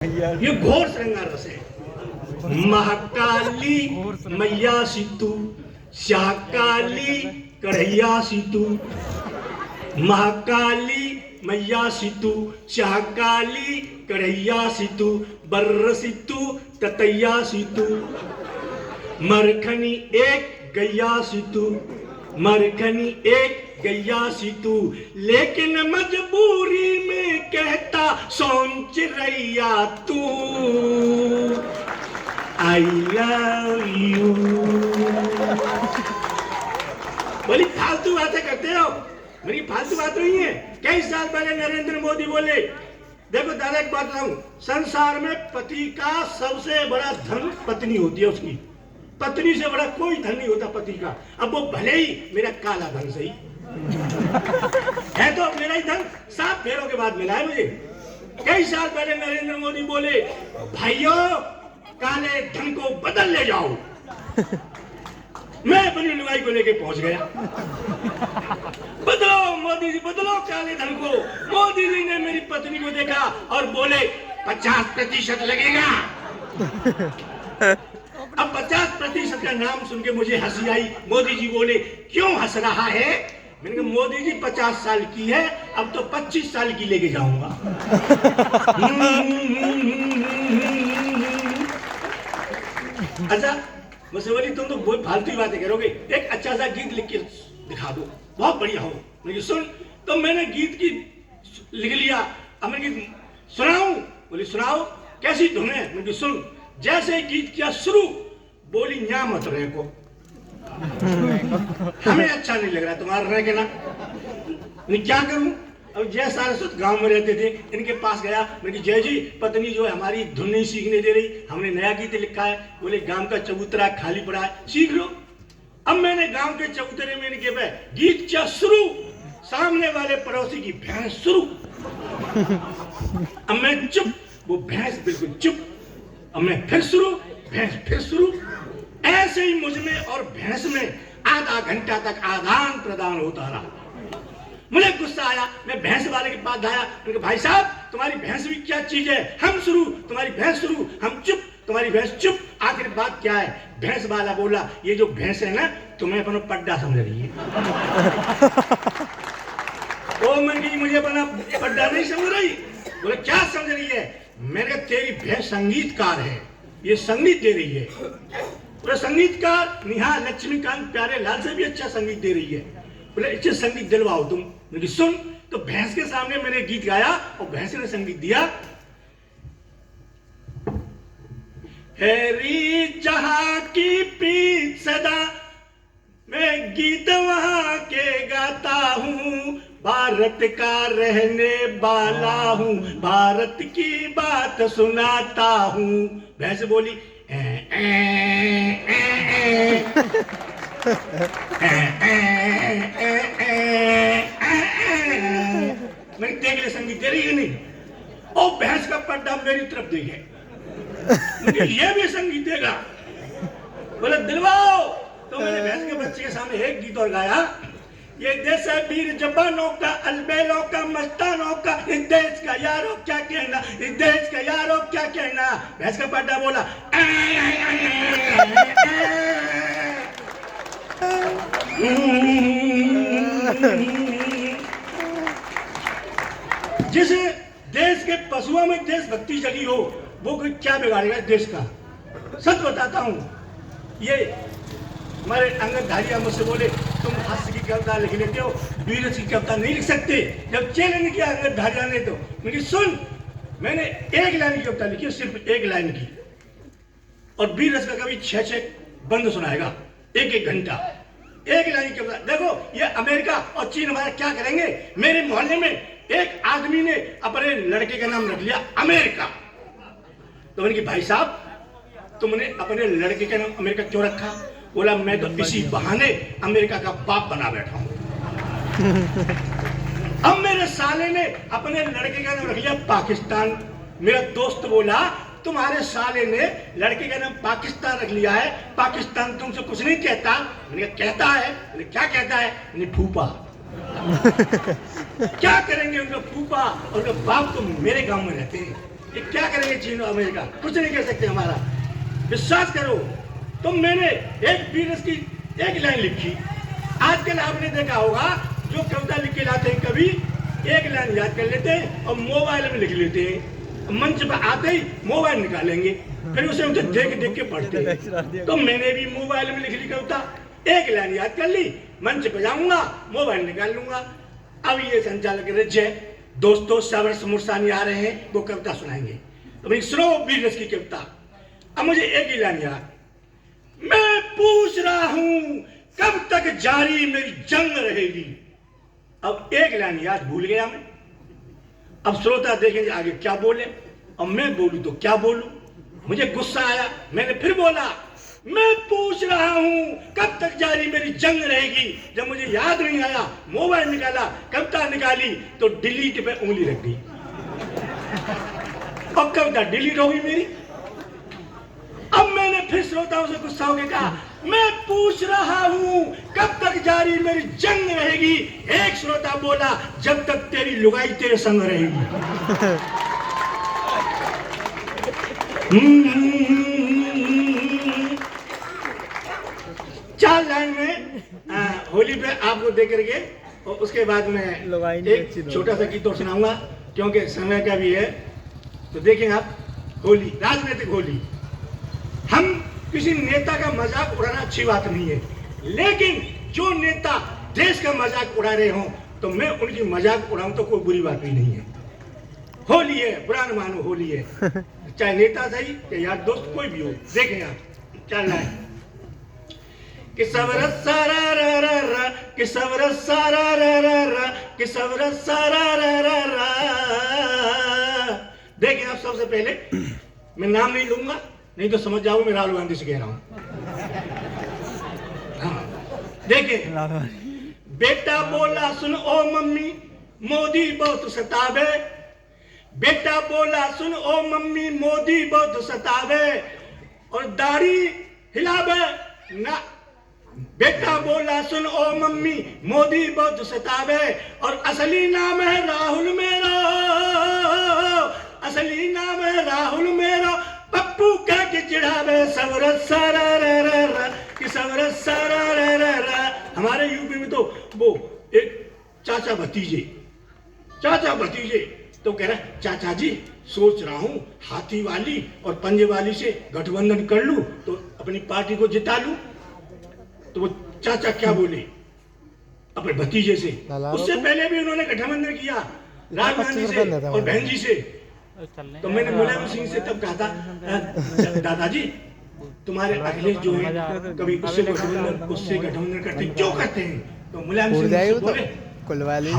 ये घोर श्रृंगार रस है। महाकाली मैया सीतू, शाकाली कढ़ैया सीतू, महाकाली मैया सीतू, शाकाली कढ़ैया सीतू, बर्र सीतू ततैया सीतू, मरखनी एक गैया सीतू, मरखनी एक गैया सीतू, लेकिन मजबूरी में कहता सोच रैया तू, आई लव यू। बोली फालतू बातें करते हो, मेरी फालतू बात नहीं है। कई साल पहले नरेंद्र मोदी बोले, देखो दादा एक बात बताऊं, संसार में पति का सबसे बड़ा धन पत्नी होती है, उसकी पत्नी से बड़ा कोई धन नहीं होता पति का। अब वो भले ही मेरा काला धन सही है, तो मेरा ही धन 7 फेरों के बाद मिला है मुझे। कई साल पहले नरेंद्र मोदी बोले, भाइयों काले धन को बदल ले जाओ। मैं अपनी लुगाई को लेके पहुंच गया, बदलो मोदी जी बदलो काले धन को। मोदी जी ने मेरी पत्नी को देखा और बोले 50% लगेगा। अब 50% का नाम सुन के मुझे हंसी आई। मोदी जी बोले क्यों हंस रहा है? मैंने कहा मोदी जी 50 साल की है, अब तो 25 साल की लेके जाऊंगा। अच्छा मुझसे बोली तुम तो बहुत फालतू बातें करोगे, एक अच्छा सा गीत लिख के दिखा दो, बहुत बढ़िया हो। मैंने सुन, तो मैंने गीत की लिख लिया। अब मैं गीत सुनाऊं? बोली सुनाओ। कैसी धुन है? मैंने सुन। जैसे गीत किया शुरू, बोली न्या मत रहे को, हमें अच्छा नहीं लग रहा तुम्हारा रह के ना। मैं क्या करूं? अब जय सारस्वत गांव में रहते थे, इनके पास गया। मैंने जय जी पत्नी जो है हमारी धुन नहीं सीखने दे रही, हमने नया गीत लिखा है। बोले गांव का चबूतरा खाली पड़ा है, सीख लो। अब मैंने गांव के चबूतरे में इनके पे गीत क्या शुरू, सामने वाले पड़ोसी की भैंस शुरू। अब मैं चुप, वो भैंस बिल्कुल चुप। अब मैं फिर शुरू, भैंस फिर शुरू। ऐसे ही मुझ में और भैंस में आधा घंटा तक आदान प्रदान होता रहा। मुझे गुस्सा आया, मैं भैंस वाले के पास आया। मैंने कहा भाई साहब तुम्हारी भैंस भी क्या चीज है? हम शुरू, तुम्हारी भैंस शुरू, हम चुप, तुम्हारी भैंस चुप। आखिर बात क्या है? भैंस वाला बोला ये जो भैंस है ना तुम्हें अपना पड्डा समझ रही है। ओ मंगी मुझे अपना पड्डा नहीं समझ रही। बोले क्या समझ रही है? मैंने कहा तेरी भैंस संगीतकार है, ये संगीत दे रही है। बोले संगीतकार निहार लक्ष्मीकांत प्यारे लाल से भी अच्छा संगीत दे रही है। बोले अच्छे संगीत दिलवाओ तुम। मैंने सुन। तो भैंस के सामने मैंने गीत गाया और भैंस ने संगीत दिया। हैरी जहां की पीत सदा मैं गीत वहां के गाता हूँ, भारत का रहने वाला हूँ, भारत की बात सुनाता हूँ। भैंस बोली मैं देख ले संगीत दे रही है नहीं। और भैंस का पड्डा मेरी तरफ देखे, ये भी संगीत देगा। बोले दिलवाओ। तो मैंने भैंस के बच्चे के सामने एक गीत और गाया। ये देश है वीर जवानों का, अलबेलों का, मस्तानों का, इस देश का यारों क्या कहना, इस देश का यारों क्या कहना। भैंस का पड्डा बोला जिस देश के पशुओं में देशभक्ति जगी हो वो कोई क्या बिगाड़ेगा देश का। सच बताता हूँ, ये हमारे अंगधारिया मुझसे बोले तुम हास्य की कविता लिख लेते हो, वीर की कविता नहीं लिख सकते। जब चैलेंज किया अंगधारिया ने तो मैंने सुन, मैंने 1 लाइन की कविता लिखी, सिर्फ 1 लाइन की। और वीर रस का कभी 6 बंद सुनाएगा 1 घंटा, 1 लाइन की कविता। देखो ये अमेरिका और चीन हमारा क्या करेंगे। मेरे मोहल्ले में एक आदमी ने अपने लड़के का नाम रख लिया अमेरिका। तो मैंने कहा भाई साहब तुमने अपने लड़के का नाम अमेरिका क्यों रखा? बोला मैं तो इसी बहाने अमेरिका का बाप बना बैठा हूं। अब मेरे साले ने अपने लड़के का नाम रख लिया पाकिस्तान। मेरा दोस्त बोला तुम्हारे साले ने लड़के का नाम पाकिस्तान रख लिया है, पाकिस्तान तुमसे कुछ नहीं कहता? मैंने कहा कहता है। मैंने क्या कहता है? मैंने फूफा। क्या करेंगे उनका फूफा और उनका बाप तो मेरे गांव में रहते हैं। ये क्या करेंगे चीन और अमेरिका? कुछ नहीं कर सकते हमारा, विश्वास करो। तो मैंने एक वीरस की एक लाइन लिखी। आजकल आपने देखा होगा जो कविता लिख के लाते हैं, कभी एक लाइन याद कर लेते हैं और मोबाइल में लिख लेते हैं, मंच पर आते ही मोबाइल निकालेंगे, फिर उसे देख देख के पढ़ते हैं। तो मैंने भी मोबाइल में लिख ली कविता, एक लाइन याद कर ली, मंच पे जाऊंगा, मोबाइल निकाल लूंगा। अब ये संचालक रिजय दोस्तों सरस मुरसानी आ रहे हैं, वो कविता सुनाएंगे। तो भाई सुनो वीरस की कविता। अब मुझे एक ही लाइन याद, मैं पूछ रहा हूं कब तक जारी मेरी जंग रहेगी। अब एक लाइन याद भूल गया मैं। अब श्रोता देखेंगे आगे क्या बोले, और मैं बोलूं तो क्या बोलूं। मुझे गुस्सा आया, मैंने फिर बोला, मैं पूछ रहा हूं कब तक जारी मेरी जंग रहेगी। जब मुझे याद नहीं आया, मोबाइल निकाला, कविता निकाली, तो डिलीट पे उंगली रख दी और कविता डिलीट हो गई मेरी। अब मैंने फिर श्रोताओं से गुस्सा होकर कहा, मैं पूछ रहा हूं कब तक जारी मेरी जंग रहेगी। एक श्रोता बोला, जब तक तेरी लुगाई तेरे संग रहेगी। चार लाइन में होली पे आपको देख करके, और उसके बाद में एक छोटा सा गीत और सुनाऊंगा क्योंकि समय का भी है। तो देखें आप, होली, राजनीतिक होली। हम किसी नेता का मजाक उड़ाना अच्छी बात नहीं है, लेकिन जो नेता देश का मजाक उड़ा रहे हो तो मैं उनकी मजाक उड़ाऊं तो कोई बुरी बात भी नहीं है। होली है, बुरा न मानो, होली है, चाहे नेता सही या यार दोस्त कोई भी हो। देखें आप, चल रहा है कि सवरस सारा रा रा रा, कि सवरस सारा रा रा रा, कि सवरस सारा रा रा रा। देखें आप, सबसे पहले मैं नाम नहीं लूंगा, नहीं तो समझ जाओ मैं राहुल गांधी से कह रहा हूं। हाँ, देखें, बेटा बोला सुन ओ मम्मी, मोदी बहुत सतावे। बेटा बोला सुन ओ मम्मी, मोदी बहुत सतावे और दाढ़ी हिलावे ना। बेटा बोला सुन ओ मम्मी, मोदी बहुत सतावे और असली नाम है राहुल मेरा, असली नाम है राहुल मेरा। पप्पू कह के चिढ़ावे, सवरस सारा रा रा रा, कि सवरस सारा रा रा रा। हमारे यूपी में तो वो एक चाचा भतीजे तो कह रहा है, चाचा जी सोच रहा हूं हाथी वाली और पंजे वाली से गठबंधन कर लूं तो अपनी पार्टी को जिता लूं। तो वो चाचा क्या बोले अपने भतीजे से, उससे पहले भी उन्होंने गठबंधन किया राहुल गांधी से और बहन जी से। तो मैंने मुलायम सिंह से तब कहा था, दादाजी तुम्हारे अखिलेश जो है कभी उससे गठबंधन करते क्यों करते हैं? तो मुलायम सिंह बोले, कुलवाली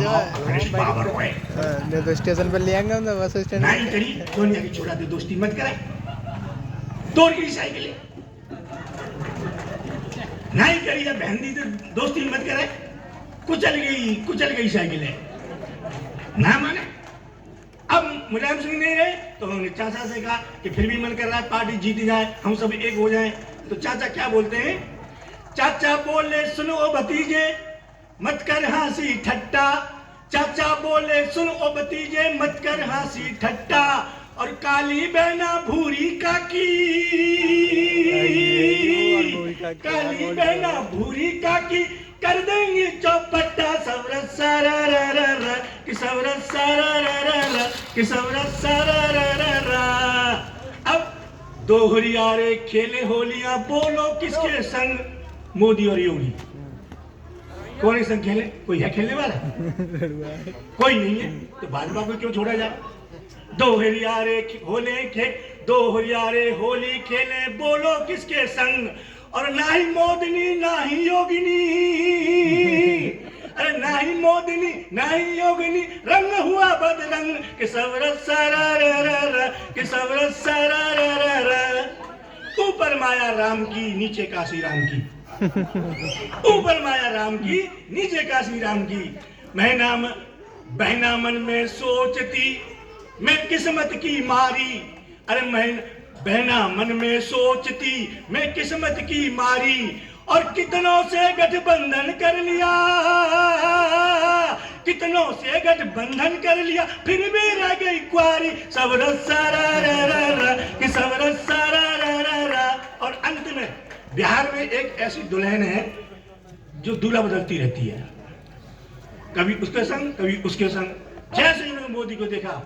जो तो स्टेशन पर ले आएंगे हम, बस स्टैंड नहीं करी सोनिया की छोड़ा दे, दोस्ती मत करे, तोड़ की साइकिल नहीं करी, जब बहन दी तो दोस्ती मत करे, कुचल गई साइकिल है ना माने। अब मुलायम सिंह नहीं रहे तो उन्होंने चाचा से कहा कि फिर भी मन कर रहा है पार्टी जीती जाए, हम सब एक हो जाएं। तो चाचा क्या बोलते हैं, चाचा बोले सुनो ओ भतीजे मत कर हंसी ठट्टा। चाचा बोले सुन ओ भतीजे मत कर हंसी ठट्टा और काली बहना भूरी काकी, काली बहना भूरी काकी कर देंगे चौपट्टा। सवरस सारा रा रा रा, कि सवरस सारा रा रा रा, कि सवरस सारा रा रा रा। अब दो हुरियारे खेले होलियां, बोलो किसके संग, मोदी और योगी। कौन है संग खेले? कोई है खेलने वाला? कोई नहीं है, तो भाजपा को क्यों छोड़ा जाए? दो हुरियारे होली खेले, बोलो किसके संग, और ना ही मोदिनी ना ही योगिनी, अरे ना ही मोदिनी ना ही योगिनी, रंग हुआ बदरंग। कि सवरस सारा रा रा रा, कि सवरस सारा रा रा रा। ऊपर माया राम की नीचे काशी राम की, ऊपर माया राम की नीचे काशी राम की। बहना मन में सोचती मैं किस्मत की मारी, अरे मैं बहना मन में सोचती मैं किस्मत की मारी और कितनों से गठबंधन कर लिया, कितनों से गठबंधन कर लिया, फिर भी रह गई कुआरी। सब रस्सा रा रा रा रा कि सब रस्सा रा रा रा रा। और अंत में बिहार में एक ऐसी दुल्हन है जो दूल्हा बदलती रहती है, कभी उसके संग कभी उसके संग। जैसे ही उन्होंने मोदी को देखा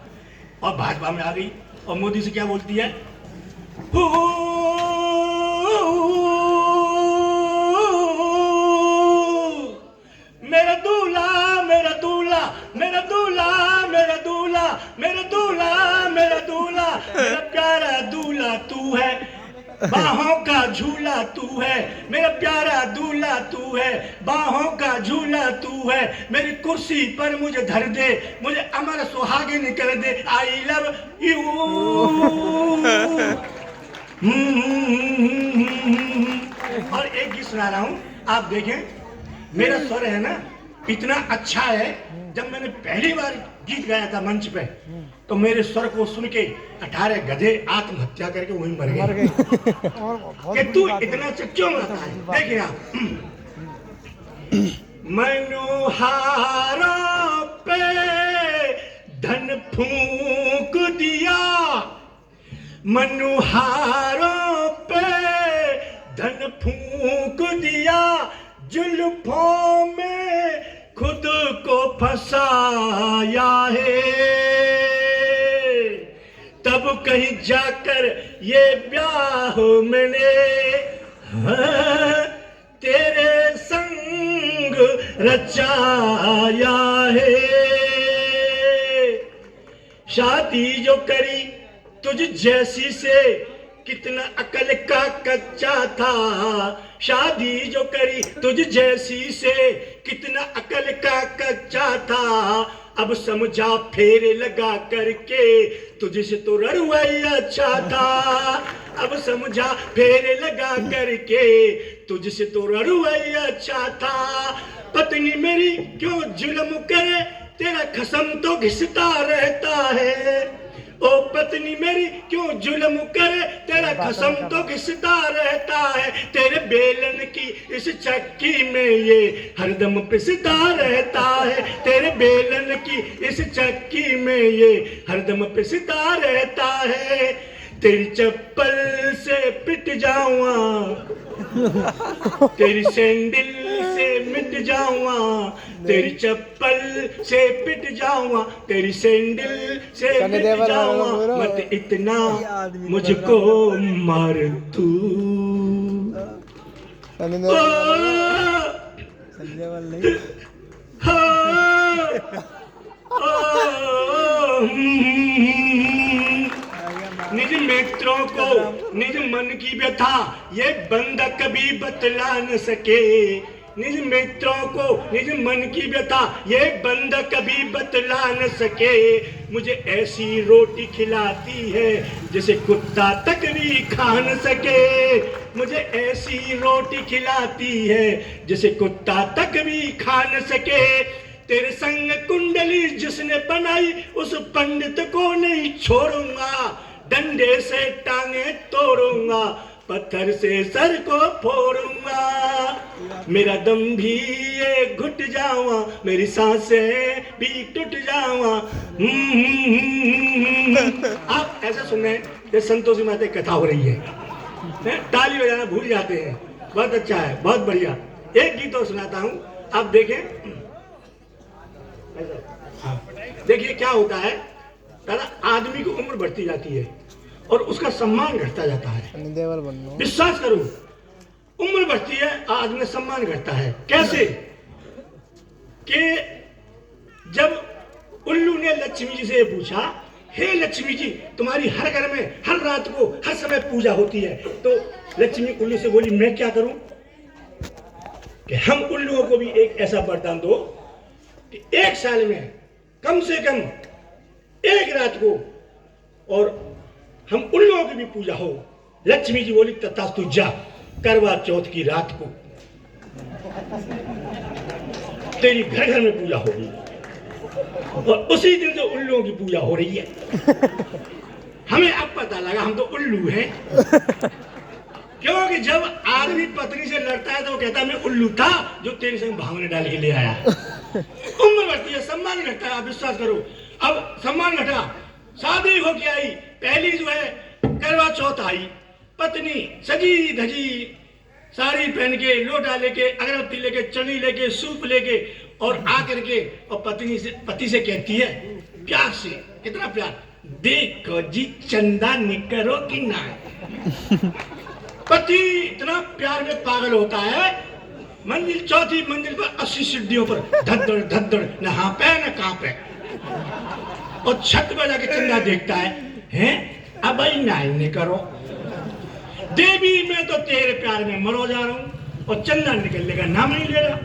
और भाजपा में आ गई और मोदी से क्या बोलती है, मेरा दूल्हा मेरा दूल्हा मेरा दूल्हा मेरा दूल्हा मेरा दूल्हा मेरा दूल्हा, मेरा प्यारा दूल्हा तू है, बाहों का झूला तू है, मेरा प्यारा दूल्हा तू है, बाहों का झूला तू है। मेरी कुर्सी पर मुझे धर दे, मुझे अमर सुहागिन कर दे। I love you. और एक गीत सुना रहा हूं, आप देखें, मेरा स्वर है ना इतना अच्छा है। जब मैंने पहली बार गीत गाया था मंच पे, तो मेरे स्वर को सुन के 18 गधे आत्महत्या करके वहीं मर गए कि तू इतना क्यों गाता है। देखिए आप, मनोहारों पे धन फूंक दिया, मनोहारों पे धन फूंक दिया, जुल्फों में खुद को फंसाया है, तब कहीं जाकर ये ब्याह मैंने तेरे संग रचाया है। शादी जो करी तुझ जैसी से, कितना अकल का कच्चा था, शादी जो करी तुझ जैसी से, कितना अकल का कच्चा था। अब समझा फेरे लगा करके तुझसे तो रड़ुआई अच्छा था, अब समझा फेरे लगा करके तुझसे तो रड़ुआई अच्छा था। पत्नी मेरी क्यों जुल्म करे, तेरा खसम तो घिसता रहता है। ओ पत्नी मेरी क्यों जुल्म करे, तेरा खसम तो घिसता रहता है। तेरे बेलन की इस चक्की में ये हरदम पिसता रहता है, तेरे बेलन की इस चक्की में ये हरदम पिसता रहता है। तेरी चप्पल से पिट जाऊं, तेरी सैंडल से मिट जाऊं, तेरी चप्पल से पिट जाऊं, तेरी सैंडल से मिट जाऊं। मत इतना मुझको मार तू। निज मित्रों को निज मन की व्यथा ये बंदा कभी बतला न सके, निज मित्रों को निज मन की व्यथा ये बंदा कभी बतला न सके। मुझे ऐसी रोटी खिलाती है जिसे कुत्ता तक भी खा न सके, मुझे ऐसी रोटी खिलाती है जिसे कुत्ता तक भी खा न सके। तेरे संग कुंडली जिसने बनाई उस पंडित को नहीं छोड़ूंगा, डंडे से टांगे तोड़ूंगा, पत्थर से सर को फोड़ूंगा। मेरा दम भी ये घुट जावा, मेरी सांसें भी टूट जावा। आप ऐसा सुन रहे हैं कि संतोषी माता की कथा हो रही है, ताली बजाना भूल जाते हैं। बहुत अच्छा है, बहुत बढ़िया। एक गीत और सुनाता हूं, आप देखें। देखिए क्या होता है, दादा, आदमी की उम्र बढ़ती जाती है और उसका सम्मान घटता जाता है। विश्वास करो, उम्र बढ़ती है, आदमी में सम्मान घटता है। कैसे कि जब उल्लू ने लक्ष्मी जी से पूछा, हे लक्ष्मी जी, तुम्हारी हर घर में हर रात को हर समय पूजा होती है, तो लक्ष्मी उल्लू से बोली, मैं क्या करूं कि हम उल्लुओं को भी एक ऐसा वरदान दो कि एक साल में कम से कम एक रात को और हम उल्लुओं की भी पूजा हो। लक्ष्मी जी बोली, तथास्तु, जा, करवा चौथ की रात को तेरी घर घर में पूजा होगी, और उसी दिन से उल्लुओं की पूजा हो रही है। हमें अब पता लगा हम तो उल्लू हैं क्योंकि जब आदमी पत्नी से लड़ता है तो वो कहता है मैं उल्लू था जो तेरे संग भावने डाल के ले आया। उम्र बढ़ती है, सम्मान घटता है, आप विश्वास करो। अब सम्मान घटा, शादी हो के आई, पहली जो है करवा चौथ आई, पत्नी सजी धजी साड़ी पहन के, लोटा लेके, अगरबत्ती लेके, चनी लेके, सूप लेके और आकर के और पति से कहती है प्यार से, कितना प्यार, देखो जी चंदा निकरो कि ना। पति इतना प्यार में पागल होता है, मंजिल चौथी मंजिल पर 80 सीढ़ियों पर धड़ धड़ न हाँपे न कांपे, और छत पर जाके चंदा देखता है अब नहीं करो देवी, मैं तो तेरे प्यार में मरो जा रहा हूं और चंदा निकलने का नाम नहीं ले रहा।